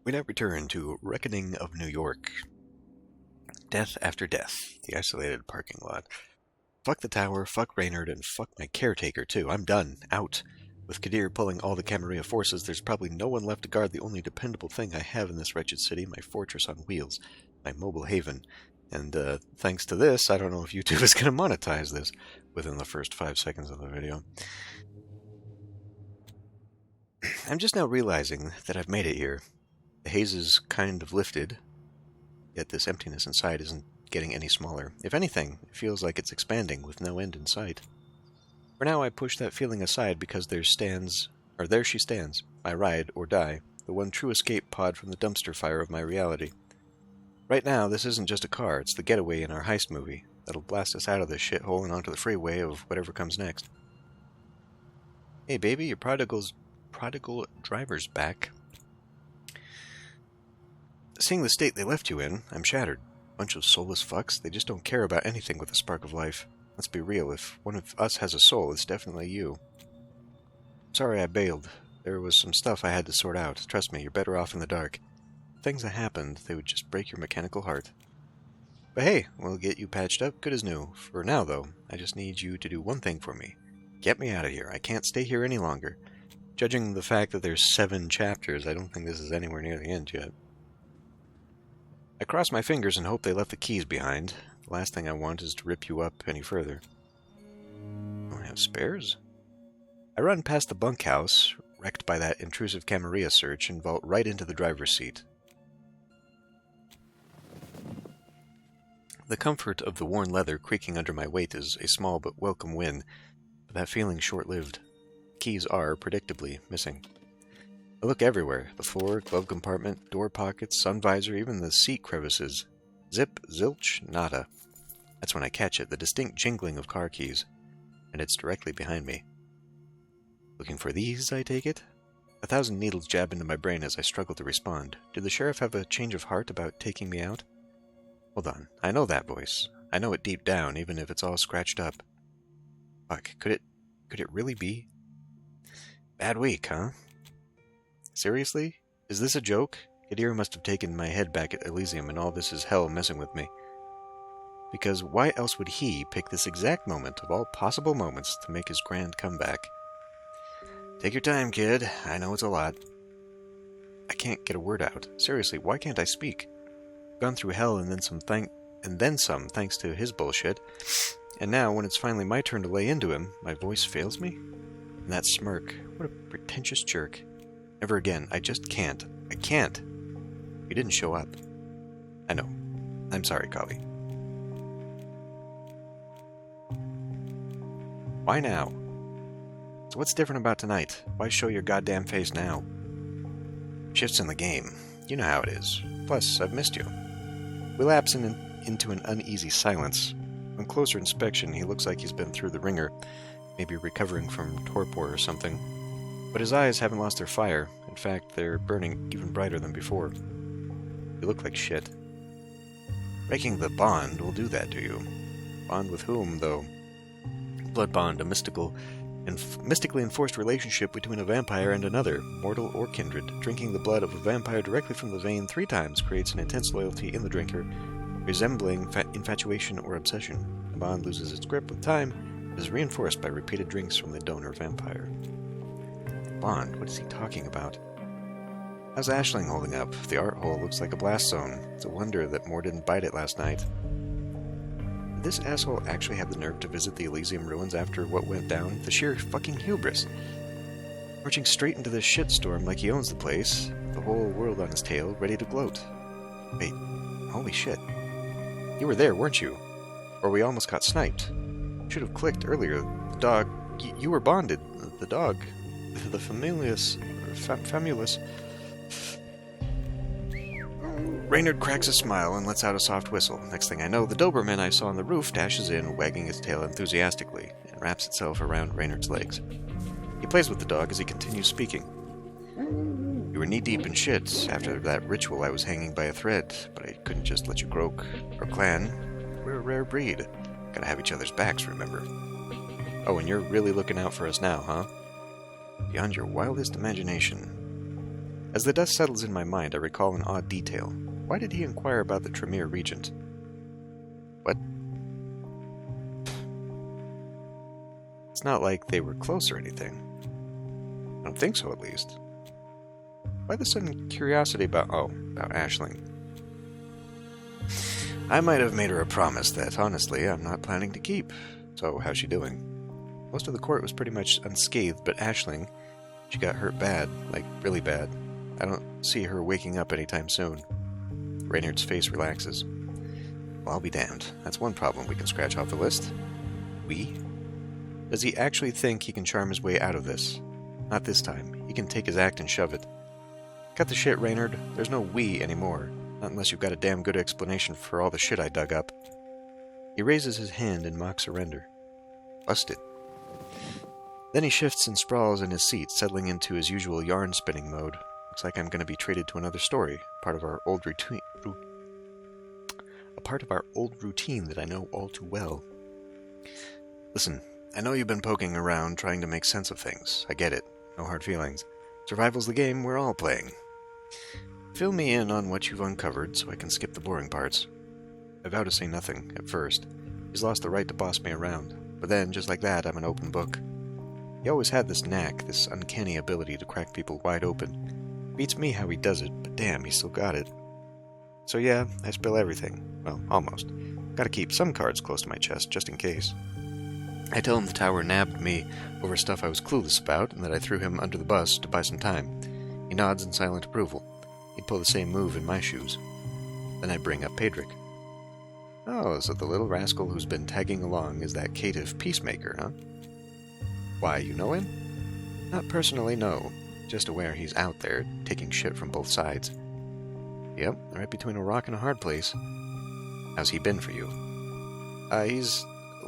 We now return to Reckoning of New York. Death after death. The isolated parking lot. Fuck the tower, fuck Reynard, and fuck my caretaker, too. I'm done. Out. With Kadir pulling all the Camarilla forces, there's probably no one left to guard the only dependable thing I have in this wretched city, my fortress on wheels, my mobile haven. And, thanks to this, I don't know if YouTube is going to monetize this within the first 5 seconds of the video. I'm just now realizing that I've made it here. The haze is kind of lifted, yet this emptiness inside isn't getting any smaller. If anything, it feels like it's expanding with no end in sight. For now, I push that feeling aside because there she stands, my ride or die, the one true escape pod from the dumpster fire of my reality. Right now, this isn't just a car, it's the getaway in our heist movie that'll blast us out of this shithole and onto the freeway of whatever comes next. Hey baby, your prodigal driver's back. Seeing the state they left you in, I'm shattered. Bunch of soulless fucks, they just don't care about anything with a spark of life. Let's be real, if one of us has a soul, it's definitely you. Sorry I bailed. There was some stuff I had to sort out. Trust me, you're better off in the dark. Things that happened, they would just break your mechanical heart. But hey, we'll get you patched up good as new. For now, though, I just need you to do one thing for me. Get me out of here. I can't stay here any longer. Judging the fact that there's 7 chapters, I don't think this is anywhere near the end yet. I cross my fingers and hope they left the keys behind. The last thing I want is to rip you up any further. Don't have spares? I run past the bunkhouse, wrecked by that intrusive Camarilla search, and vault right into the driver's seat. The comfort of the worn leather creaking under my weight is a small but welcome win, but that feeling's short-lived. Keys are, predictably, missing. I look everywhere. The floor, glove compartment, door pockets, sun visor, even the seat crevices. Zip, zilch, nada. That's when I catch it, the distinct jingling of car keys. And it's directly behind me. Looking for these, I take it? 1,000 needles jab into my brain as I struggle to respond. Did the sheriff have a change of heart about taking me out? Hold on. I know that voice. I know it deep down, even if it's all scratched up. Fuck, could it really be? Bad week, huh? Seriously? Is this a joke? Kadir must have taken my head back at Elysium, and all this is hell messing with me. Because why else would he pick this exact moment of all possible moments to make his grand comeback? Take your time, kid. I know it's a lot. I can't get a word out. Seriously, why can't I speak? I've gone through hell and then some thanks to his bullshit. And now, when it's finally my turn to lay into him, my voice fails me? And that smirk, what a pretentious jerk. Never again. I just can't. I can't. You didn't show up. I know. I'm sorry, Kali. Why now? So what's different about tonight? Why show your goddamn face now? Shifts in the game. You know how it is. Plus, I've missed you. We lapse into an uneasy silence. On closer inspection, he looks like he's been through the ringer, maybe recovering from torpor or something. But his eyes haven't lost their fire. In fact, they're burning even brighter than before. You look like shit. Breaking the bond will do that to you. Bond with whom, though? Blood bond, a mystically enforced relationship between a vampire and another, mortal or kindred. Drinking the blood of a vampire directly from the vein 3 times creates an intense loyalty in the drinker, resembling infatuation or obsession. The bond loses its grip with time and is reinforced by repeated drinks from the donor vampire. Bond? What is he talking about? How's Aisling holding up? The art hole looks like a blast zone. It's a wonder that Moore didn't bite it last night. Did this asshole actually have the nerve to visit the Elysium ruins after what went down? The sheer fucking hubris. Marching straight into this shitstorm like he owns the place, the whole world on his tail, ready to gloat. Wait, holy shit. You were there, weren't you? Or we almost got sniped. Should have clicked earlier. The dog... You were bonded. The dog... The famulus... Reynard cracks a smile and lets out a soft whistle. Next thing I know, the Doberman I saw on the roof dashes in, wagging its tail enthusiastically, and wraps itself around Reynard's legs. He plays with the dog as he continues speaking. You were knee-deep in shit. After that ritual, I was hanging by a thread, but I couldn't just let you croak. Our clan, we're a rare breed. Gotta have each other's backs, remember? Oh, and you're really looking out for us now, huh? Beyond your wildest imagination. As the dust settles in my mind, I recall an odd detail. Why did he inquire about the Tremere Regent? What? It's not like they were close or anything. I don't think so, at least. Why the sudden curiosity about Aisling? I might have made her a promise that, honestly, I'm not planning to keep. So, how's she doing? Most of the court was pretty much unscathed, but Aisling, she got hurt bad, like really bad. I don't see her waking up anytime soon. Reynard's face relaxes. Well, I'll be damned. That's one problem we can scratch off the list. We? Does he actually think he can charm his way out of this? Not this time. He can take his act and shove it. Cut the shit, Reynard. There's no we anymore. Not unless you've got a damn good explanation for all the shit I dug up. He raises his hand in mock surrender. Busted. Then he shifts and sprawls in his seat, settling into his usual yarn-spinning mode. Looks like I'm going to be treated to another story, part of our old routine that I know all too well. Listen, I know you've been poking around trying to make sense of things. I get it. No hard feelings. Survival's the game we're all playing. Fill me in on what you've uncovered so I can skip the boring parts. I vow to say nothing, at first. He's lost the right to boss me around. But then, just like that, I'm an open book. He always had this knack, this uncanny ability to crack people wide open. Beats me how he does it, but damn, he still got it. So yeah, I spill everything. Well, almost. Gotta keep some cards close to my chest, just in case. I tell him the tower nabbed me over stuff I was clueless about, and that I threw him under the bus to buy some time. He nods in silent approval. He'd pull the same move in my shoes. Then I bring up Pedric. Oh, so the little rascal who's been tagging along is that caitiff peacemaker, huh? Why, you know him? Not personally, no. Just aware he's out there, taking shit from both sides. Yep, right between a rock and a hard place. How's he been for you?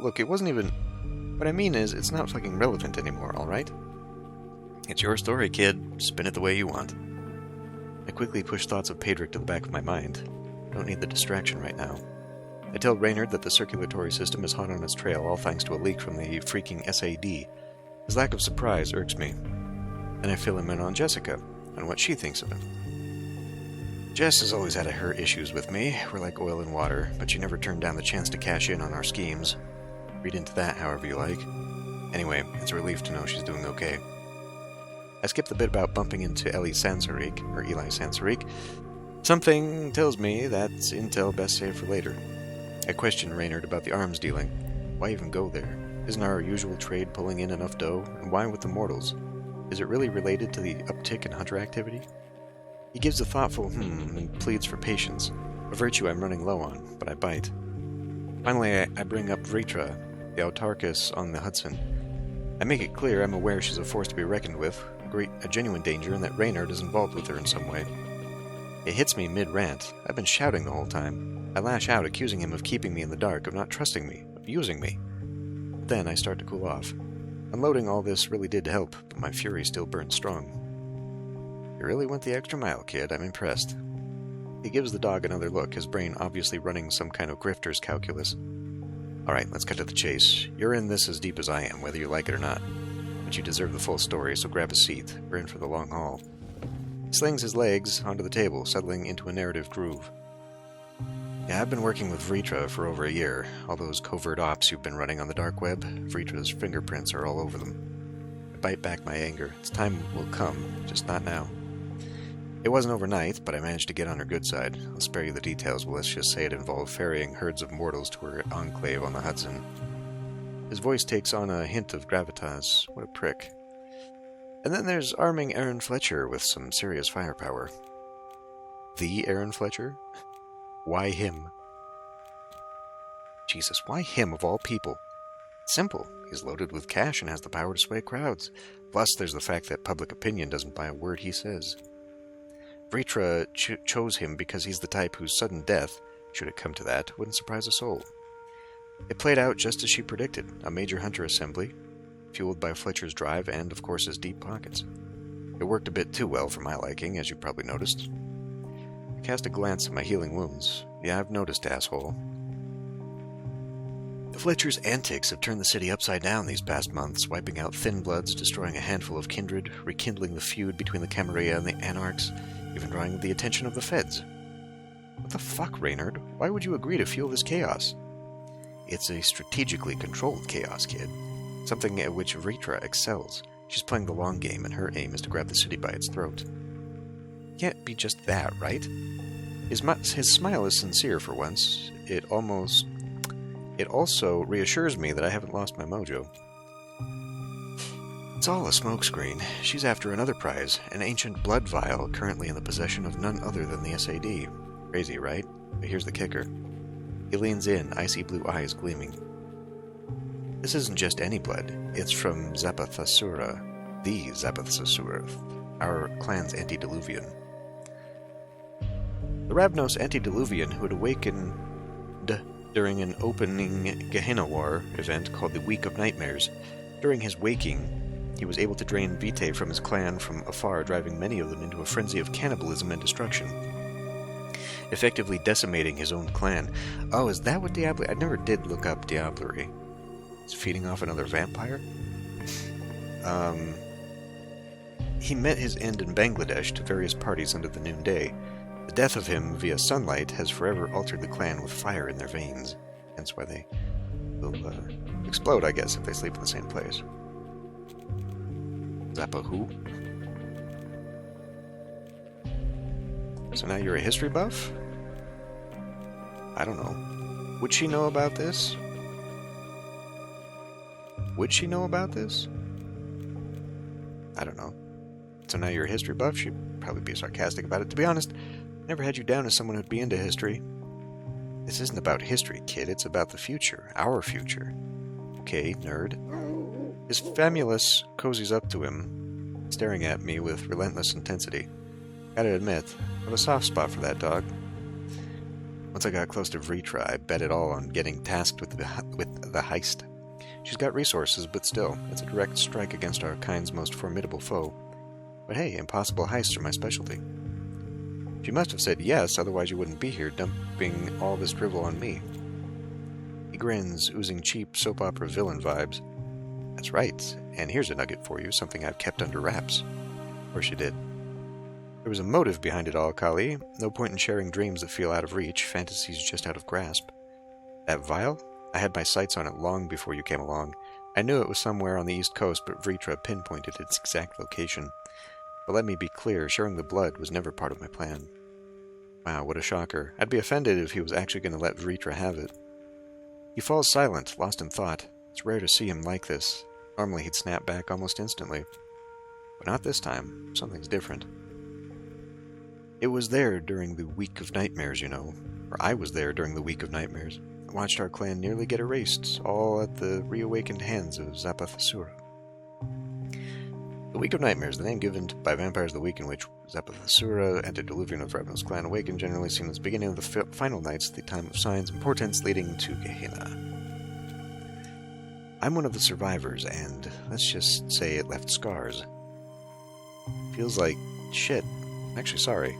Look, it wasn't even... What I mean is, it's not fucking relevant anymore, alright? It's your story, kid. Spin it the way you want. I quickly push thoughts of Pedric to the back of my mind. Don't need the distraction right now. I tell Reynard that the circulatory system is hot on its trail, all thanks to a leak from the freaking SAD. His lack of surprise irks me. And I fill him in on Jessica, and what she thinks of him. Jess has always had her issues with me. We're like oil and water, but she never turned down the chance to cash in on our schemes. Read into that however you like. Anyway, it's a relief to know she's doing okay. I skipped the bit about bumping into Eli Sansaric. Something tells me that's intel best saved for later. I question Reynard about the arms dealing. Why even go there? Isn't our usual trade pulling in enough dough? And why with the mortals? Is it really related to the uptick in hunter activity? He gives a thoughtful and pleads for patience, a virtue I'm running low on, but I bite. Finally, I bring up Vritra, the autarchus on the Hudson. I make it clear I'm aware she's a force to be reckoned with, a genuine danger, and that Reynard is involved with her in some way. It hits me mid-rant. I've been shouting the whole time. I lash out, accusing him of keeping me in the dark, of not trusting me, of using me. Then I start to cool off. Unloading all this really did help, but my fury still burns strong. You really went the extra mile, kid. I'm impressed. He gives the dog another look, his brain obviously running some kind of grifter's calculus. Alright, let's cut to the chase. You're in this as deep as I am, whether you like it or not. But you deserve the full story, so grab a seat. We're in for the long haul. He slings his legs onto the table, settling into a narrative groove. Yeah, I've been working with Vritra for over a year. All those covert ops you've been running on the dark web, Vritra's fingerprints are all over them. I bite back my anger. Its time will come, just not now. It wasn't overnight, but I managed to get on her good side. I'll spare you the details, but let's just say it involved ferrying herds of mortals to her enclave on the Hudson. His voice takes on a hint of gravitas. What a prick. And then there's arming Aaron Fletcher with some serious firepower. The Aaron Fletcher? Why him? Jesus, why him of all people? Simple. He's loaded with cash and has the power to sway crowds. Plus, there's the fact that public opinion doesn't buy a word he says. Vritra chose him because he's the type whose sudden death, should it come to that, wouldn't surprise a soul. It played out just as she predicted, a major hunter assembly, fueled by Fletcher's drive and, of course, his deep pockets. It worked a bit too well for my liking, as you probably noticed. I cast a glance at my healing wounds. Yeah, I've noticed, asshole. Fletcher's antics have turned the city upside down these past months, wiping out Thin Bloods, destroying a handful of kindred, rekindling the feud between the Camarilla and the Anarchs, even drawing the attention of the feds. What the fuck, Reynard? Why would you agree to fuel this chaos? It's a strategically controlled chaos, kid. Something at which Vritra excels. She's playing the long game, and her aim is to grab the city by its throat. Can't be just that, right? His smile is sincere for once. It also reassures me that I haven't lost my mojo. It's all a smokescreen. She's after another prize, an ancient blood vial currently in the possession of none other than the SAD. Crazy, right? But here's the kicker. He leans in, icy blue eyes gleaming. This isn't just any blood. It's from Zapathasura, the Zapathasura, our clan's antediluvian. The Ravnos antediluvian who had awakened during an opening Gehenna War event called the Week of Nightmares. During his waking, he was able to drain vitae from his clan from afar, driving many of them into a frenzy of cannibalism and destruction, effectively decimating his own clan. Oh, is that what Diablo... I never did look up Diablerie. Is feeding off another vampire? He met his end in Bangladesh to various parties under the noonday. The death of him via sunlight has forever altered the clan with fire in their veins. Hence why they will explode, I guess, if they sleep in the same place. Zappa who? So now you're a history buff? I don't know. Would she know about this? Would she know about this? I don't know. So now you're a history buff? She'd probably be sarcastic about it. To be honest, never had you down as someone who'd be into history. This isn't about history, kid. It's about the future. Our future. Okay, nerd. His famulus cozies up to him, staring at me with relentless intensity. Gotta admit, I have a soft spot for that dog. Once I got close to Vritra, I bet it all on getting tasked with the heist. She's got resources, but still, it's a direct strike against our kind's most formidable foe. But hey, impossible heists are my specialty. She must have said yes, otherwise you wouldn't be here, dumping all this drivel on me. He grins, oozing cheap soap opera villain vibes. That's right, and here's a nugget for you, something I've kept under wraps. Of course you did. There was a motive behind it all, Kali. No point in sharing dreams that feel out of reach, fantasies just out of grasp. That vial? I had my sights on it long before you came along. I knew it was somewhere on the East Coast, but Vritra pinpointed its exact location. But let me be clear, sharing the blood was never part of my plan. Wow, what a shocker. I'd be offended if he was actually going to let Vritra have it. He falls silent, lost in thought. It's rare to see him like this. Normally he'd snap back almost instantly. But not this time. Something's different. It was there during the Week of Nightmares, you know. Or I was there during the Week of Nightmares. I watched our clan nearly get erased, all at the reawakened hands of Zapathasura. The Week of Nightmares, the name given by vampires the week in which Zapathasura, antediluvian of Ravnos' clan, awakened, generally seen as the beginning of the final nights, the time of signs and portents leading to Gehenna. I'm one of the survivors, and let's just say it left scars. Feels like shit. I'm actually sorry.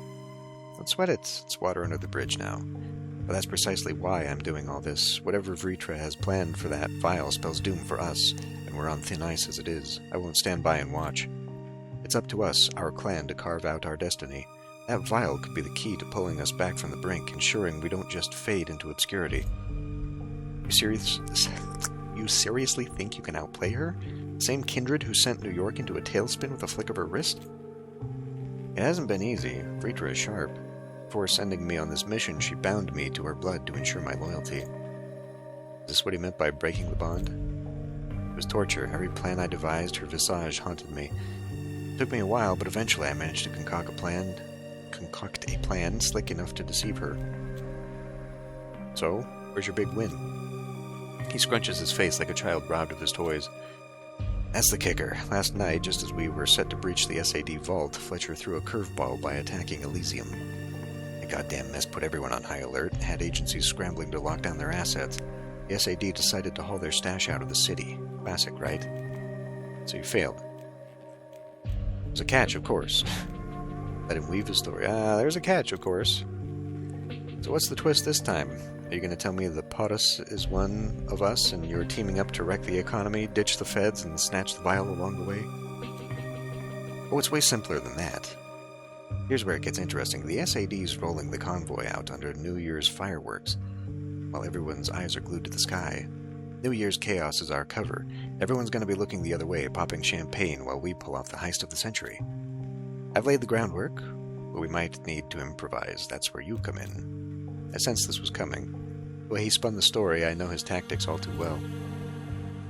Don't sweat it. It's water under the bridge now. But that's precisely why I'm doing all this. Whatever Vritra has planned for that vial spells doom for us, and we're on thin ice as it is. I won't stand by and watch. It's up to us, our clan, to carve out our destiny. That vial could be the key to pulling us back from the brink, ensuring we don't just fade into obscurity. You seriously think you can outplay her? The same kindred who sent New York into a tailspin with a flick of her wrist? It hasn't been easy. Vritra is sharp. Before sending me on this mission, she bound me to her blood to ensure my loyalty. Is this what he meant by breaking the bond? It was torture. Every plan I devised, her visage haunted me. It took me a while, but eventually I managed to concoct a plan slick enough to deceive her. So, where's your big win? He scrunches his face like a child robbed of his toys. That's the kicker. Last night, just as we were set to breach the SAD vault, Fletcher threw a curveball by attacking Elysium. The goddamn mess put everyone on high alert and had agencies scrambling to lock down their assets. The SAD decided to haul their stash out of the city. Classic, right? So you failed. There's a catch, of course. Let him weave his story. There's a catch, of course. So what's the twist this time? Are you going to tell me the Potus is one of us and you're teaming up to wreck the economy, ditch the feds, and snatch the vial along the way? Oh, it's way simpler than that. Here's where it gets interesting. The SAD's rolling the convoy out under New Year's fireworks, while everyone's eyes are glued to the sky. New Year's chaos is our cover. Everyone's going to be looking the other way, popping champagne while we pull off the heist of the century. I've laid the groundwork, but we might need to improvise. That's where you come in. I sensed this was coming. The way he spun the story, I know his tactics all too well.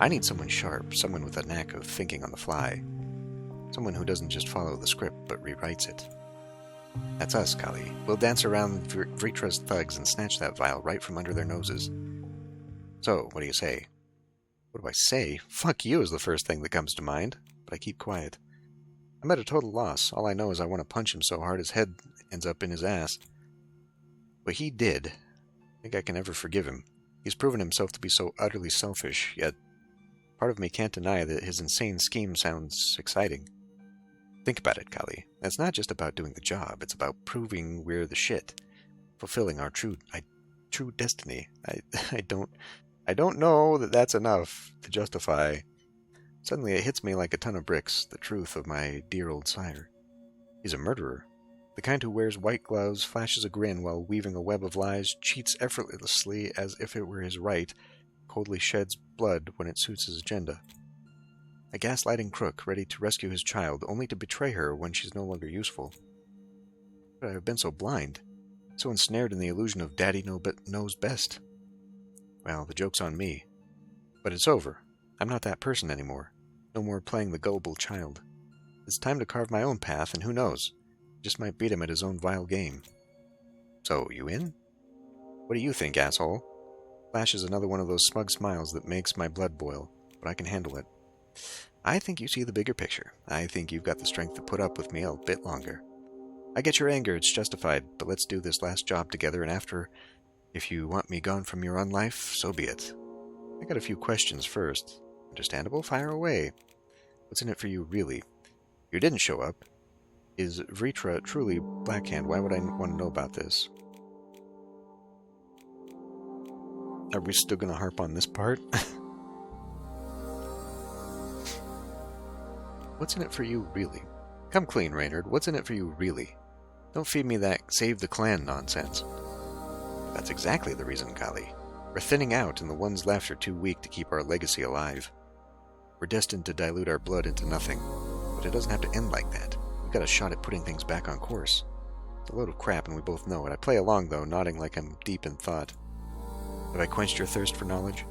I need someone sharp, someone with a knack of thinking on the fly. Someone who doesn't just follow the script, but rewrites it. That's us, Kali. We'll dance around treacherous thugs and snatch that vial right from under their noses. So, what do you say? What do I say? Fuck you is the first thing that comes to mind, but I keep quiet. I'm at a total loss. All I know is I want to punch him so hard his head ends up in his ass. What he did, I think I can never forgive him. He's proven himself to be so utterly selfish, yet part of me can't deny that his insane scheme sounds exciting. Think about it, Kali. It's not just about doing the job. It's about proving we're the shit, fulfilling our true destiny. I don't know that that's enough to justify. Suddenly it hits me like a ton of bricks, the truth of my dear old sire. He's a murderer. The kind who wears white gloves, flashes a grin while weaving a web of lies, cheats effortlessly as if it were his right, coldly sheds blood when it suits his agenda. A gaslighting crook ready to rescue his child, only to betray her when she's no longer useful. But I have been so blind, so ensnared in the illusion of Daddy knows best. Well, the joke's on me. But it's over. I'm not that person anymore. No more playing the gullible child. It's time to carve my own path, and who knows? I just might beat him at his own vile game. So, you in? What do you think, asshole? Flashes another one of those smug smiles that makes my blood boil, but I can handle it. I think you see the bigger picture. I think you've got the strength to put up with me a bit longer. I get your anger, it's justified, but let's do this last job together, and after, if you want me gone from your unlife, so be it. I got a few questions first. Understandable? Fire away. What's in it for you, really? You didn't show up. Is Vritra truly Blackhand? Why would I want to know about this? Are we still going to harp on this part? What's in it for you, really? Come clean, Reynard. What's in it for you, really? Don't feed me that save the clan nonsense. That's exactly the reason, Kali. We're thinning out, and the ones left are too weak to keep our legacy alive. We're destined to dilute our blood into nothing. But it doesn't have to end like that. We've got a shot at putting things back on course. It's a load of crap, and we both know it. I play along, though, nodding like I'm deep in thought. Have I quenched your thirst for knowledge?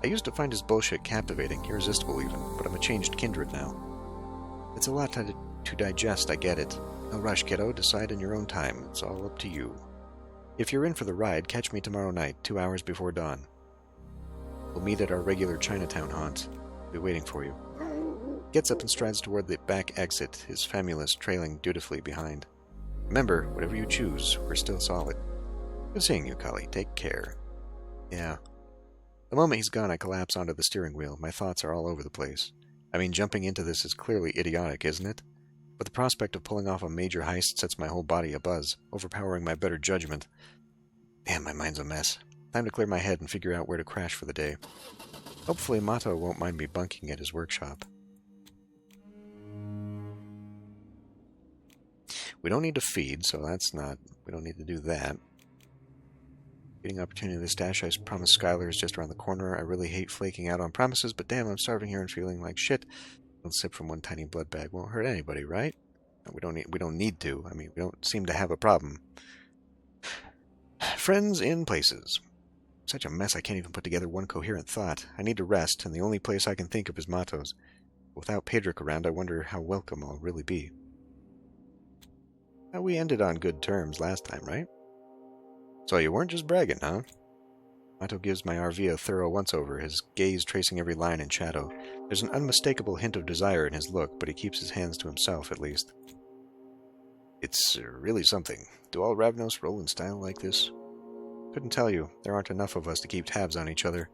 I used to find his bullshit captivating, irresistible even, but I'm a changed kindred now. It's a lot to digest, I get it. No rush, kiddo. Decide in your own time. It's all up to you. If you're in for the ride, catch me tomorrow night, 2 hours before dawn. We'll meet at our regular Chinatown haunt. I'll be waiting for you. Gets up and strides toward the back exit, his famulus trailing dutifully behind. Remember, whatever you choose, we're still solid. Good seeing you, Kali. Take care. Yeah. The moment he's gone, I collapse onto the steering wheel. My thoughts are all over the place. I mean, jumping into this is clearly idiotic, isn't it? But the prospect of pulling off a major heist sets my whole body abuzz, overpowering my better judgment. Damn, my mind's a mess. Time to clear my head and figure out where to crash for the day. Hopefully Mato won't mind me bunking at his workshop. We don't need to feed, so we don't need to do that. Getting opportunity to stash, I promised Skylar is just around the corner. I really hate flaking out on promises, but damn, I'm starving here and feeling like shit. A sip from one tiny blood bag won't hurt anybody, right? We don't need to. I mean, we don't seem to have a problem. Friends in places. Such a mess I can't even put together one coherent thought. I need to rest, and the only place I can think of is Mato's. Without Pedrick around, I wonder how welcome I'll really be. Now, we ended on good terms last time, right? So you weren't just bragging, huh? Mato gives my RV a thorough once-over, his gaze tracing every line and shadow. There's an unmistakable hint of desire in his look, but he keeps his hands to himself, at least. It's really something. Do all Ravnos roll in style like this? Couldn't tell you. There aren't enough of us to keep tabs on each other.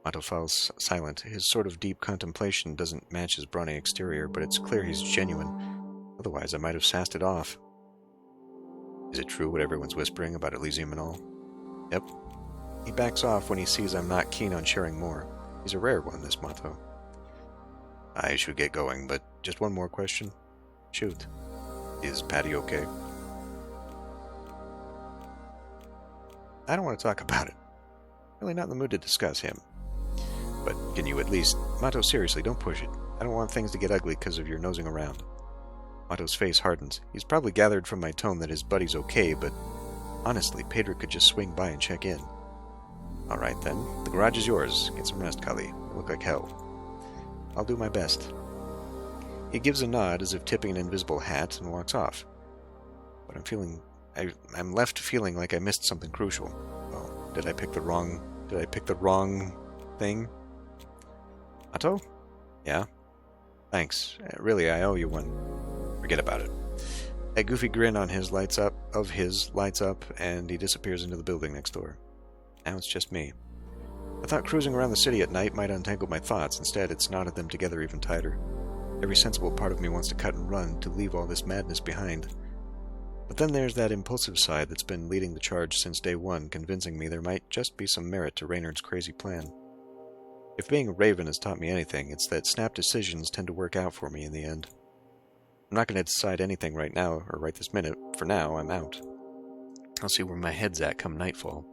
Mato falls silent. His sort of deep contemplation doesn't match his brawny exterior, but it's clear he's genuine. Otherwise, I might have sassed it off. Is it true what everyone's whispering about Elysium and all? Yep. He backs off when he sees I'm not keen on sharing more. He's a rare one, this Mato. I should get going, but just one more question. Shoot. Is Patty okay? I don't want to talk about it. Really not in the mood to discuss him. But can you at least... Mato, seriously, don't push it. I don't want things to get ugly because of your nosing around. Mato's face hardens. He's probably gathered from my tone that his buddy's okay, but honestly, Pedro could just swing by and check in. Alright then, the garage is yours. Get some rest, Kali. You look like hell. I'll do my best. He gives a nod as if tipping an invisible hat and walks off. But I'm left feeling like I missed something crucial. Oh, did I pick the wrong thing? Mato? Yeah? Thanks. Really, I owe you one. Forget about it. A goofy grin on his lights up, and he disappears into the building next door. Now it's just me. I thought cruising around the city at night might untangle my thoughts. Instead, it's knotted them together even tighter. Every sensible part of me wants to cut and run, to leave all this madness behind. But then there's that impulsive side that's been leading the charge since day one, convincing me there might just be some merit to Reynard's crazy plan. If being a raven has taught me anything, it's that snap decisions tend to work out for me in the end. I'm not going to decide anything right now, or right this minute. For now, I'm out. I'll see where my head's at come nightfall.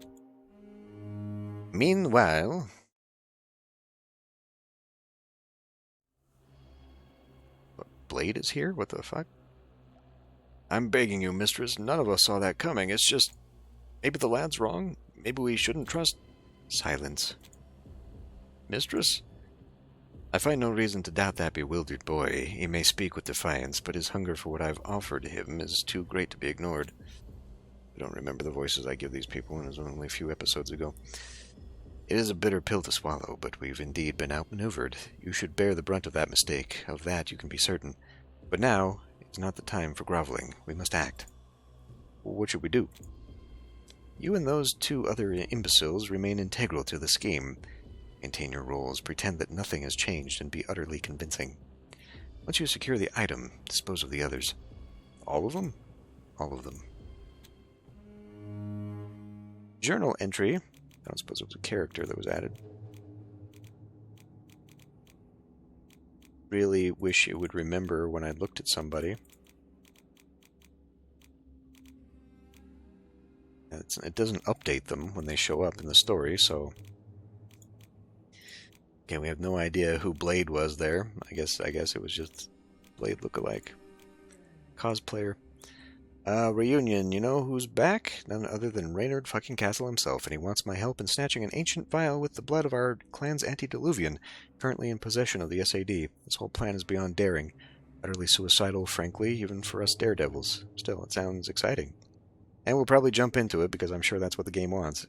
Meanwhile... Blade is here? What the fuck? I'm begging you, mistress. None of us saw that coming. It's just... Maybe the lad's wrong. Maybe we shouldn't trust... Silence. Mistress? I find no reason to doubt that bewildered boy. He may speak with defiance, but his hunger for what I've offered him is too great to be ignored. I don't remember the voices I give these people, and it was only a few episodes ago. It is a bitter pill to swallow, but we've indeed been outmaneuvered. You should bear the brunt of that mistake. Of that you can be certain. But now, it's not the time for groveling. We must act. What should we do? You and those two other imbeciles remain integral to the scheme. Maintain your roles, pretend that nothing has changed, and be utterly convincing. Once you secure the item, dispose of the others. All of them? All of them. Journal entry. I don't suppose it was a character that was added. Really wish it would remember when I looked at somebody. It doesn't update them when they show up in the story, so... Okay, we have no idea who Blade was there. I guess it was just Blade lookalike. Cosplayer. Reunion. You know who's back? None other than Reynard fucking Castle himself, and he wants my help in snatching an ancient vial with the blood of our clan's antediluvian, currently in possession of the SAD. This whole plan is beyond daring. Utterly suicidal, frankly, even for us daredevils. Still, it sounds exciting. And we'll probably jump into it, because I'm sure that's what the game wants.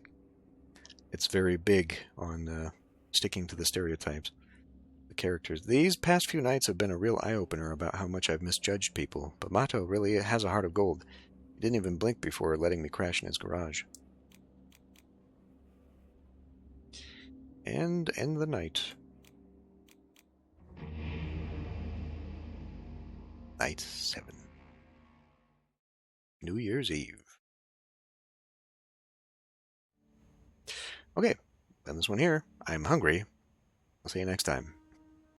It's very big on sticking to the stereotypes. The characters. These past few nights have been a real eye-opener about how much I've misjudged people, but Mato really has a heart of gold. He didn't even blink before letting me crash in his garage. And end the night. Night 7. New Year's Eve. Okay, end this one here. I'm hungry. I'll see you next time.